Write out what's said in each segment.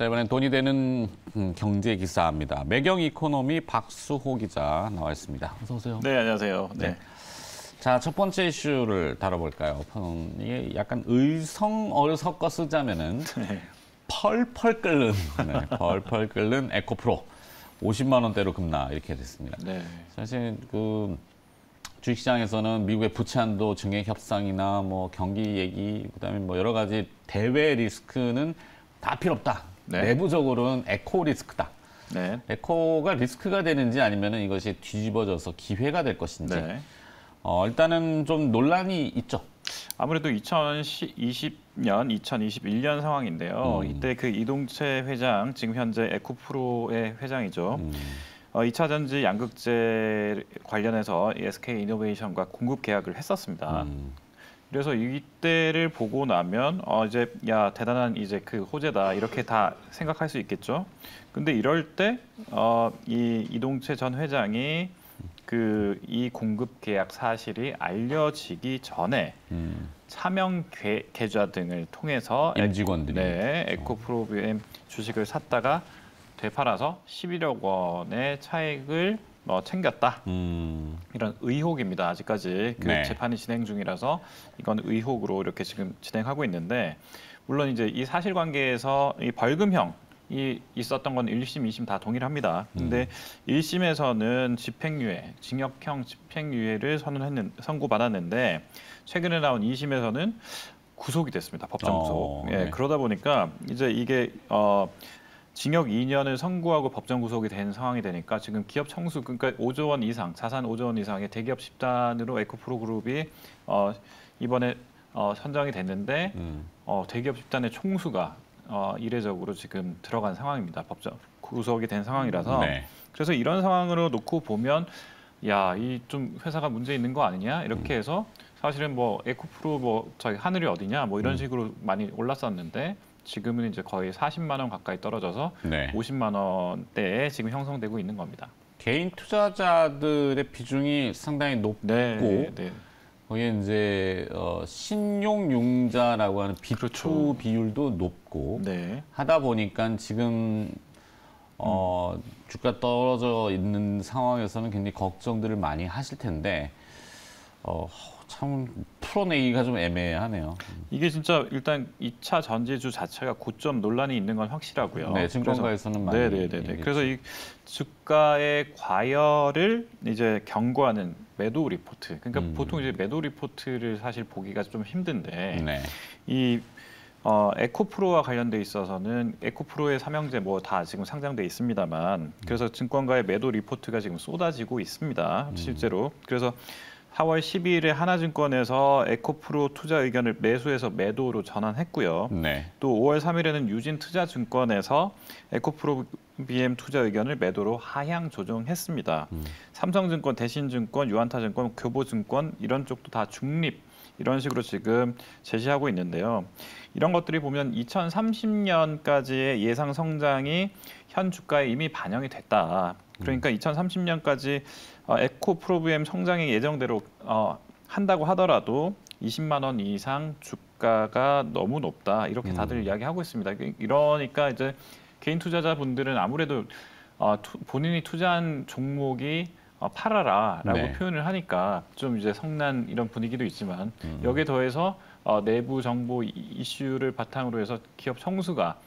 자, 이번엔 돈이 되는 경제 기사입니다. 매경 이코노미 박수호 기자 나와 있습니다. 어서 오세요. 네, 안녕하세요. 네. 자, 첫 번째 이슈를 다뤄볼까요? 이게 약간 의성어를 섞어 쓰자면은 네. 펄펄 끓는, 펄펄 끓는 에코프로 50만 원대로 급락 이렇게 됐습니다. 네. 사실 그 주식시장에서는 미국의 부채한도 증액 협상이나 뭐 경기 얘기, 그다음에 뭐 여러 가지 대외 리스크는 다 필요 없다. 네. 내부적으로는 에코 리스크다. 네. 에코가 리스크가 되는지 아니면은 이것이 뒤집어져서 기회가 될 것인지. 네. 일단은 좀 논란이 있죠. 아무래도 2020년, 2021년 상황인데요. 이때 그 이동채 회장, 지금 현재 에코프로의 회장이죠. 2차 전지 양극재 관련해서 SK 이노베이션과 공급 계약을 했었습니다. 그래서 이때를 보고 나면 이제 야 대단한 이제 그 호재다 이렇게 다 생각할 수 있겠죠. 근데 이럴 때 이 이동채 전 회장이 그 이 공급 계약 사실이 알려지기 전에 차명 계좌 등을 통해서 임직원들이 에코프로비엠 주식을 샀다가 되팔아서 11억 원의 차익을 챙겼다. 이런 의혹입니다. 아직까지 그 네. 재판이 진행 중이라서 이건 의혹으로 이렇게 지금 진행하고 있는데 물론 이제 이 사실관계에서 이 벌금형 이 있었던 건 1심, 2심 다 동일합니다. 근데 1심에서는 집행유예, 징역형 집행유예를 선고받았는데 최근에 나온 2심에서는 구속이 됐습니다. 법정 구속. 네. 그러다 보니까 이제 이게 징역 2년을 선고하고 법정 구속이 된 상황이 되니까 지금 기업 청수 그러니까 5조 원 이상, 자산 5조 원 이상의 대기업 집단으로 에코프로 그룹이 이번에 선정이 됐는데 대기업 집단의 총수가 이례적으로 지금 들어간 상황입니다. 법정 구속이 된 상황이라서 네. 그래서 이런 상황으로 놓고 보면 야, 이 좀 회사가 문제 있는 거 아니냐 이렇게 해서 사실은 뭐 에코프로 뭐 저기 하늘이 어디냐 뭐 이런 식으로 많이 올랐었는데 지금은 이제 거의 40만 원 가까이 떨어져서 네. 50만 원대에 지금 형성되고 있는 겁니다. 개인 투자자들의 비중이 상당히 높고 네. 거기에 이제 신용융자라고 하는 B2 그렇죠. 비율도 높고 네. 하다 보니까 지금 주가 떨어져 있는 상황에서는 굉장히 걱정들을 많이 하실 텐데 참 풀어내기가 좀 애매하네요. 이게 진짜 일단 2차 전지주 자체가 고점 논란이 있는 건 확실하고요. 네, 증권가에서는 많이 네네네. 그래서 이 주가의 과열을 이제 경고하는 매도 리포트. 그러니까 보통 이제 매도 리포트를 사실 보기가 좀 힘든데 네. 이 에코프로와 관련돼 있어서는 에코프로의 삼형제 뭐 다 지금 상장돼 있습니다만 그래서 증권가의 매도 리포트가 지금 쏟아지고 있습니다. 실제로. 그래서 4월 12일에 하나증권에서 에코프로 투자 의견을 매수해서 매도로 전환했고요. 네. 또 5월 3일에는 유진투자증권에서 에코프로 BM 투자 의견을 매도로 하향 조정했습니다. 삼성증권, 대신증권, 유한타증권, 교보증권 이런 쪽도 다 중립 이런 식으로 지금 제시하고 있는데요. 이런 것들이 보면 2030년까지의 예상 성장이 현 주가에 이미 반영이 됐다. 그러니까 2030년까지 에코프로비엠 성장이 예정대로 한다고 하더라도 20만 원 이상 주가가 너무 높다. 이렇게 다들 이야기하고 있습니다. 이러니까 이제 개인 투자자분들은 아무래도 본인이 투자한 종목이 팔아라라고 네. 표현을 하니까 좀 이제 성난 이런 분위기도 있지만 여기에 더해서 내부 정보 이슈를 바탕으로 해서 기업 청수가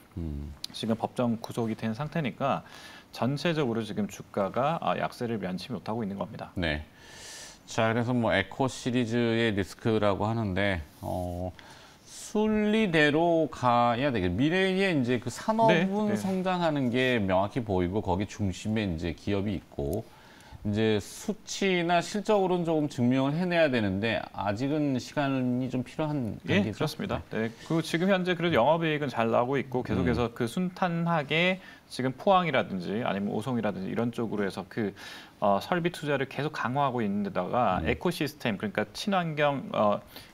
지금 법정 구속이 된 상태니까 전체적으로 지금 주가가 약세를 면치 못하고 있는 겁니다. 네. 자, 그래서 뭐 에코 시리즈의 리스크라고 하는데 순리대로 가야 되겠. 미래에 이제 그 산업은 네. 성장하는 게 명확히 보이고 거기 중심에 이제 기업이 있고 이제 수치나 실적으로는 조금 증명을 해내야 되는데 아직은 시간이 좀 필요한 단계죠. 예, 그렇습니다. 네, 그 지금 현재 그래도 영업이익은 잘 나오고 있고 계속해서 그 순탄하게 지금 포항이라든지 아니면 오송이라든지 이런 쪽으로 해서 그 설비 투자를 계속 강화하고 있는데다가 에코시스템 그러니까 친환경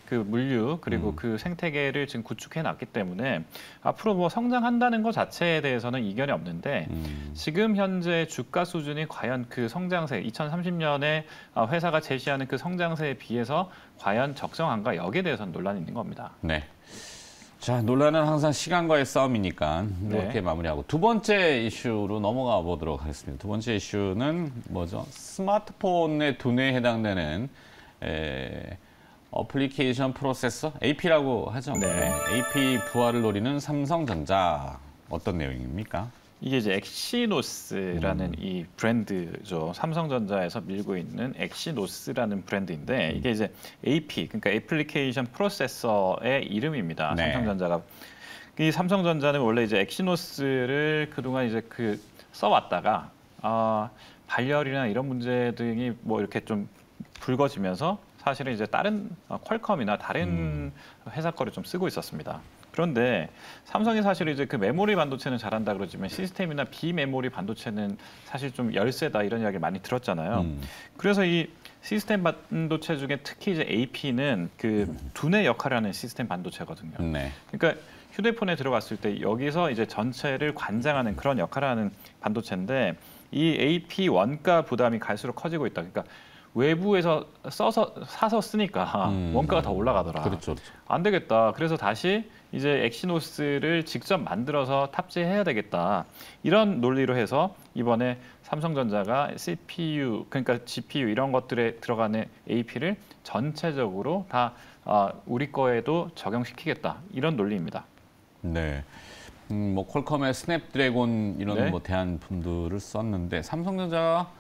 그 물류 그리고 그 생태계를 지금 구축해 놨기 때문에 앞으로 뭐 성장한다는 것 자체에 대해서는 이견이 없는데 지금 현재 주가 수준이 과연 그 성장세 2030년에 회사가 제시하는 그 성장세에 비해서 과연 적정한가 여기에 대해서는 논란이 있는 겁니다. 네. 자, 논란은 항상 시간과의 싸움이니까 이렇게 네. 마무리하고 두 번째 이슈로 넘어가 보도록 하겠습니다. 두 번째 이슈는 뭐죠? 스마트폰의 두뇌에 해당되는 어플리케이션 프로세서 AP라고 하죠. 네. AP 부활을 노리는 삼성전자 어떤 내용입니까? 이게 이제 엑시노스라는 이 브랜드죠. 삼성전자에서 밀고 있는 엑시노스라는 브랜드인데 이게 이제 AP, 그러니까 애플리케이션 프로세서의 이름입니다. 네. 삼성전자가 이 삼성전자는 원래 이제 엑시노스를 그동안 이제 써왔다가 발열이나 이런 문제 등이 뭐 이렇게 좀 불거지면서 사실은 이제 다른 퀄컴이나 다른 회사 거를 좀 쓰고 있었습니다. 그런데 삼성이 사실 이제 그 메모리 반도체는 잘한다 그러지만 시스템이나 비메모리 반도체는 사실 좀 열세다 이런 이야기를 많이 들었잖아요. 그래서 이 시스템 반도체 중에 특히 이제 AP는 그 두뇌 역할을 하는 시스템 반도체거든요. 네. 그러니까 휴대폰에 들어갔을 때 여기서 이제 전체를 관장하는 그런 역할을 하는 반도체인데 이 AP 원가 부담이 갈수록 커지고 있다. 그러니까 외부에서 사서 쓰니까 원가가 더 올라가더라. 그렇죠, 그렇죠. 안 되겠다. 그래서 다시 이제 엑시노스를 직접 만들어서 탑재해야 되겠다. 이런 논리로 해서 이번에 삼성전자가 CPU, 그러니까 GPU 이런 것들에 들어가는 AP를 전체적으로 다 우리 거에도 적용시키겠다. 이런 논리입니다. 네. 뭐 퀄컴의 스냅드래곤 이런 네. 뭐 대안품들을 썼는데 삼성전자가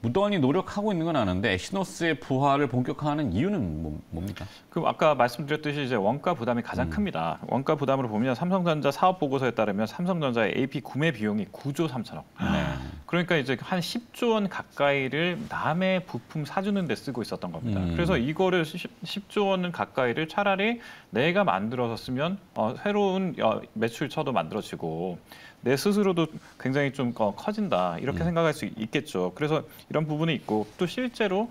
무던히 노력하고 있는 건 아는데 엑시노스의 부활을 본격화하는 이유는 뭡니까? 그럼 아까 말씀드렸듯이 이제 원가 부담이 가장 큽니다. 원가 부담으로 보면 삼성전자 사업 보고서에 따르면 삼성전자의 AP 구매 비용이 9조 3천억. 네. 그러니까 이제 한 10조 원 가까이를 남의 부품 사주는 데 쓰고 있었던 겁니다. 그래서 이거를 10조 원 가까이를 차라리 내가 만들어서 쓰면 새로운 매출처도 만들어지고 내 스스로도 굉장히 좀 커진다 이렇게 생각할 수 있겠죠. 그래서 이런 부분이 있고 또 실제로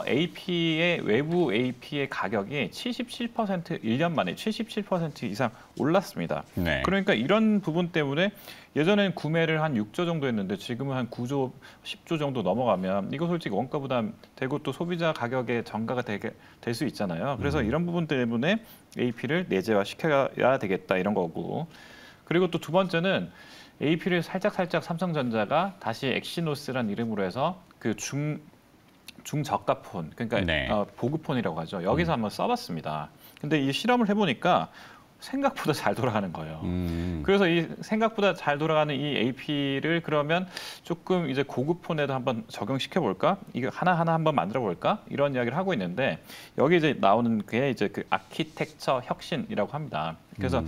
AP의 외부 AP의 가격이 77% 1년 만에 77% 이상 올랐습니다. 네. 그러니까 이런 부분 때문에 예전엔 구매를 한 6조 정도 했는데 지금은 한 9조, 10조 정도 넘어가면 이거 솔직히 원가 부담 되고 또 소비자 가격에 전가가 될 수 있잖아요. 그래서 이런 부분 때문에 AP를 내재화 시켜야 되겠다 이런 거고. 그리고 또 두 번째는 AP를 살짝 삼성전자가 다시 엑시노스란 이름으로 해서 그 중저가폰, 그러니까 네. 보급폰이라고 하죠. 여기서 한번 써봤습니다. 근데 이 실험을 해보니까 생각보다 잘 돌아가는 거예요. 그래서 이 생각보다 잘 돌아가는 이 AP를 그러면 조금 이제 고급 폰에도 한번 적용시켜 볼까? 이거 하나하나 한번 만들어 볼까? 이런 이야기를 하고 있는데 여기 이제 나오는 게 이제 그 아키텍처 혁신이라고 합니다. 그래서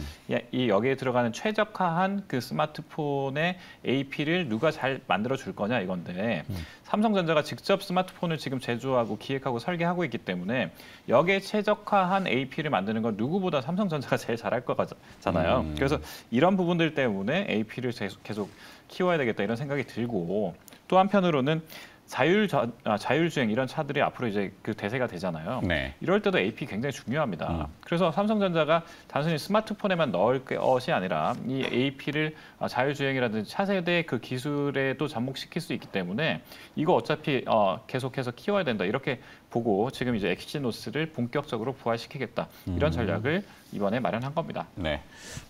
이 여기에 들어가는 최적화한 그 스마트폰의 AP를 누가 잘 만들어 줄 거냐 이건데 삼성전자가 직접 스마트폰을 지금 제조하고 기획하고 설계하고 있기 때문에 여기에 최적화한 AP를 만드는 건 누구보다 삼성전자가 제일 잘할 거잖아요. 그래서 이런 부분들 때문에 AP를 계속 키워야 되겠다 이런 생각이 들고 또 한편으로는 자율주행 이런 차들이 앞으로 이제 그 대세가 되잖아요. 네. 이럴 때도 AP 굉장히 중요합니다. 그래서 삼성전자가 단순히 스마트폰에만 넣을 것이 아니라 이 AP를 자율주행이라든지 차세대 그 기술에도 접목시킬 수 있기 때문에 이거 어차피 계속해서 키워야 된다 이렇게 보고 지금 이제 엑시노스를 본격적으로 부활시키겠다 이런 전략을 이번에 마련한 겁니다. 네.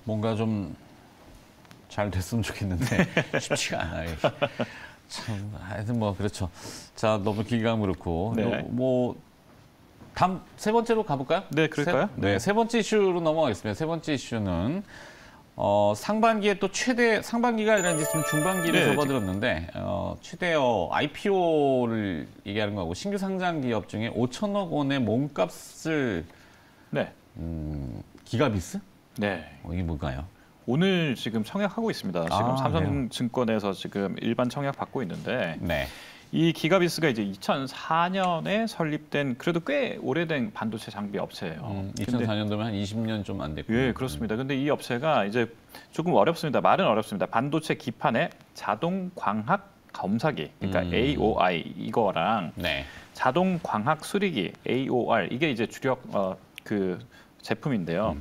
뭔가 좀 잘 됐으면 좋겠는데 쉽지가 않아요. 참, 하여튼 뭐 그렇죠. 자, 너무 길게 가면 그렇고 네. 뭐 다음 세 번째로 가볼까요? 네, 그럴까요? 네, 세 번째 이슈로 넘어가겠습니다. 세 번째 이슈는 상반기에 또 상반기가 아니라 이제 좀 중반기를 네, 접어들었는데 최대어 IPO를 얘기하는 거고 신규 상장 기업 중에 5천억 원의 몸값을 네. 기가비스? 네. 이게 뭔가요? 오늘 지금 청약하고 있습니다. 지금 아, 삼성증권에서 지금 일반 청약 받고 있는데 네. 이 기가비스가 이제 2004년에 설립된 그래도 꽤 오래된 반도체 장비 업체예요. 2004년도면 한 20년 좀 안 됐고. 예, 그렇습니다. 근데 이 업체가 이제 조금 어렵습니다. 말은 어렵습니다. 반도체 기판에 자동 광학 검사기, 그러니까 AOI 이거랑 네. 자동 광학 수리기 AOR 이게 이제 주력 그 제품인데요.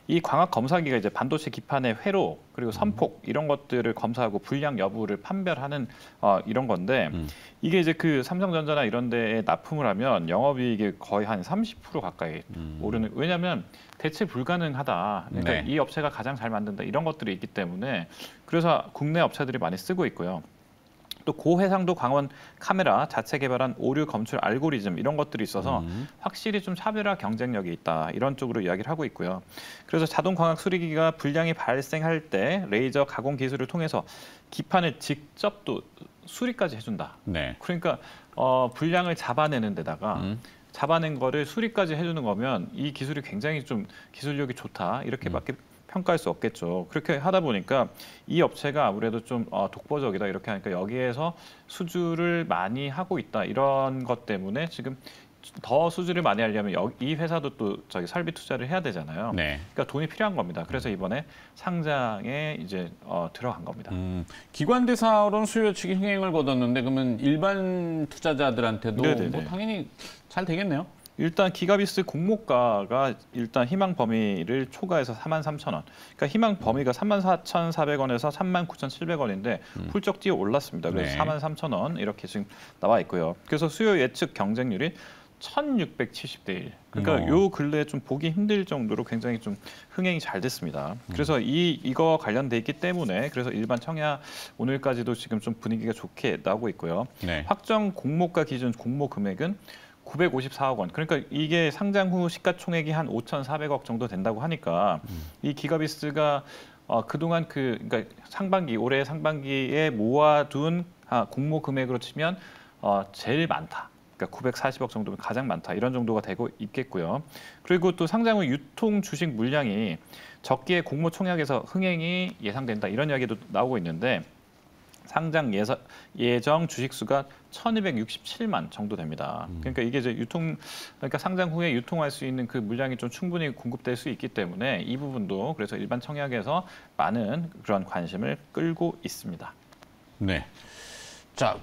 이 광학 검사기가 이제 반도체 기판의 회로 그리고 선폭 이런 것들을 검사하고 불량 여부를 판별하는 이런 건데 이게 이제 그 삼성전자나 이런 데에 납품을 하면 영업이익이 거의 한 30% 가까이 오르는 왜냐하면 대체 불가능하다. 그러니까 네. 이 업체가 가장 잘 만든다 이런 것들이 있기 때문에 그래서 국내 업체들이 많이 쓰고 있고요. 또 고해상도 광원 카메라 자체 개발한 오류 검출 알고리즘 이런 것들이 있어서 확실히 좀 차별화 경쟁력이 있다 이런 쪽으로 이야기를 하고 있고요. 그래서 자동 광학 수리기가 불량이 발생할 때 레이저 가공 기술을 통해서 기판을 직접 또 수리까지 해준다. 네. 그러니까 불량을 잡아내는 데다가 잡아낸 거를 수리까지 해주는 거면 이 기술이 굉장히 좀 기술력이 좋다 이렇게밖에 평가할 수 없겠죠. 그렇게 하다 보니까 이 업체가 아무래도 좀 독보적이다 이렇게 하니까 여기에서 수주를 많이 하고 있다 이런 것 때문에 지금 더 수주를 많이 하려면 이 회사도 또 저기 설비 투자를 해야 되잖아요. 네. 그러니까 돈이 필요한 겁니다. 그래서 이번에 상장에 이제 들어간 겁니다. 기관 대사로는 수요 측이 흥행을 거뒀는데 그러면 일반 투자자들한테도 네네네. 뭐 당연히 잘 되겠네요. 일단 기가비스 공모가가 일단 희망 범위를 초과해서 43,000원. 그러니까 희망 범위가 34,400원에서 39,700원인데 훌쩍 뛰어 올랐습니다. 그래서 네. 43,000원 이렇게 지금 나와 있고요. 그래서 수요 예측 경쟁률이 1,670대 1. 그러니까 요 근래에 좀 보기 힘들 정도로 굉장히 좀 흥행이 잘 됐습니다. 그래서 이거 관련돼 있기 때문에 그래서 일반 청약 오늘까지도 지금 좀 분위기가 좋게 나오고 있고요. 네. 확정 공모가 기준 공모 금액은 954억 원. 그러니까 이게 상장 후 시가총액이 한 5,400억 정도 된다고 하니까 이 기가비스가 그동안 그러니까 올해 상반기에 모아둔 공모 금액으로 치면 제일 많다. 그러니까 940억 정도면 가장 많다. 이런 정도가 되고 있겠고요. 그리고 또 상장 후 유통 주식 물량이 적기에 공모 총약에서 흥행이 예상된다. 이런 이야기도 나오고 있는데 상장 예정 주식 수가 1,267만 정도 됩니다. 그러니까 이게 이제 그러니까 상장 후에 유통할 수 있는 그 물량이 좀 충분히 공급될 수 있기 때문에 이 부분도 그래서 일반 청약에서 많은 그런 관심을 끌고 있습니다. 네. 자,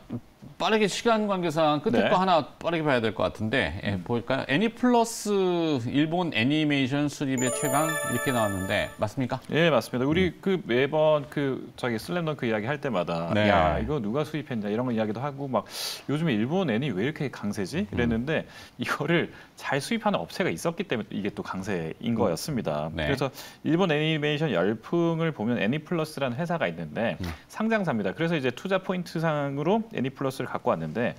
빠르게 시간 관계상 끝에 네. 거 하나 빠르게 봐야 될 것 같은데 볼까요? 애니플러스 일본 애니메이션 수립의 최강 이렇게 나왔는데 맞습니까? 예, 맞습니다. 우리 그 매번 저기 슬램덩크 이야기 할 때마다 네. 야, 이거 누가 수입했냐 이런 거 이야기도 하고 막 요즘에 일본 애니 왜 이렇게 강세지? 이랬는데 이거를 잘 수입하는 업체가 있었기 때문에 이게 또 강세인 거였습니다. 네. 그래서 일본 애니메이션 열풍을 보면 애니플러스라는 회사가 있는데 상장사입니다. 그래서 이제 투자 포인트 상으로 애니플러스를 갖고 왔는데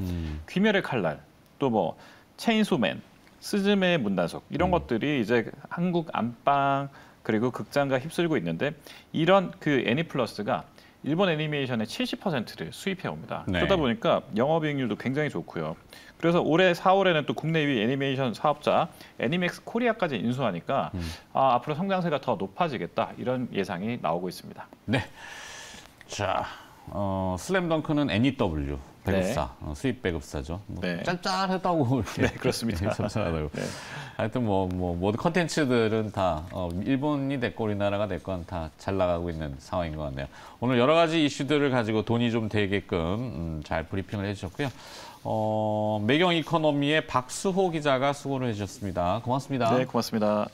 귀멸의 칼날 또 뭐 체인소맨, 스즈메의 문단속 이런 것들이 이제 한국 안방 그리고 극장가 휩쓸고 있는데 이런 그 애니플러스가 일본 애니메이션의 70%를 수입해 옵니다. 네. 그러다 보니까 영업이익률도 굉장히 좋고요. 그래서 올해 4월에는 또 국내 2위 애니메이션 사업자 애니맥스 코리아까지 인수하니까 앞으로 성장세가 더 높아지겠다 이런 예상이 나오고 있습니다. 네. 자, 슬램덩크는 NEW 배급사, 수입 배급사죠. 뭐 네. 짤짤하다고 이렇게. 네, 그렇습니다. 짤짤하다고. 네. 하여튼 모든 컨텐츠들은 다 일본이 됐고 우리나라가 됐건 다 잘 나가고 있는 상황인 것 같네요. 오늘 여러 가지 이슈들을 가지고 돈이 좀 되게끔 잘 브리핑을 해주셨고요. 매경 이코노미의 박수호 기자가 수고를 해주셨습니다. 고맙습니다. 네, 고맙습니다.